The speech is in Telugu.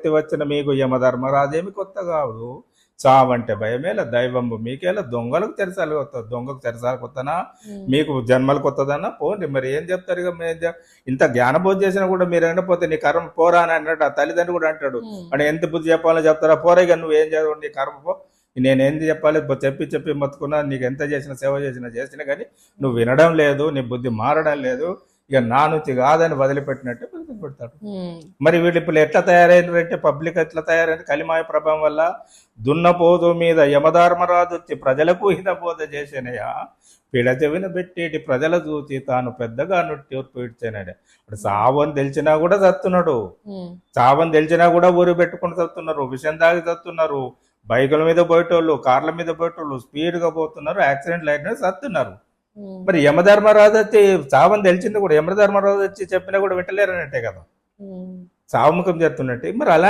వచ్చిన మీకు యమధర్మరాజేమి కొత్త కాదు. చావంటే భయమేలా, దైవంబు మీకేలా, దొంగలకు తెరసాలు కొత్త, దొంగకు తెరసాలు కొత్తనా, మీకు జన్మలు కొత్తదన్నా పోండి. మరి ఏం చెప్తారు? ఇక ఇంత జ్ఞానబోధ చేసినా కూడా మీరు అనకపోతే నీ కర్మ పోరా అని అన్నాడు. ఆ తల్లిదండ్రులు కూడా అంటాడు, అంటే ఎంత బుద్ధి చెప్పాలో చెప్తారా, పోరా ఇక నువ్వు ఏం చదువు, నీ కర్మ పో, నేనేంది చెప్పాలి, చెప్పి మొత్తుకున్నా, నీకు ఎంత చేసినా సేవ చేసినా కానీ నువ్వు వినడం లేదు, నీ బుద్ధి మారడం లేదు, ఇక నా నుంచి కాదని వదిలిపెట్టినట్టే వదిలిపెడతాడు. మరి వీళ్ళు ఇప్పుడు ఎట్లా తయారైందంటే, పబ్లిక్ ఎట్లా తయారైంది, కలిమాయ ప్రభావం వల్ల. దున్నపోదు మీద యమధర్మరాజు వచ్చి ప్రజలకు హితబోధ చేసేనయా, పిడచెవిన పెట్టేటి ప్రజల చూచి తాను పెద్దగా నొట్టి ఇడ్చానాడు. ఇప్పుడు చావని తెలిసినా కూడా చస్తున్నాడు, చావని తెలిసినా కూడా ఊరు పెట్టుకుని చస్తున్నారు, విషయం దాగి చస్తున్నారు, బైకుల మీద పోయేటోళ్ళు, కార్ల మీద పోయేటోళ్ళు స్పీడ్గా పోతున్నారు, యాక్సిడెంట్లు అయినా చస్తున్నారు. మరి యమధర్మరాజు వచ్చి చావని తెలిసింది కూడా, యమధర్మరాజు వచ్చి చెప్పినా కూడా వింటలేరన్నట్టే కదా, చావుముఖం చేస్తున్నట్టే. మరి అలాంటి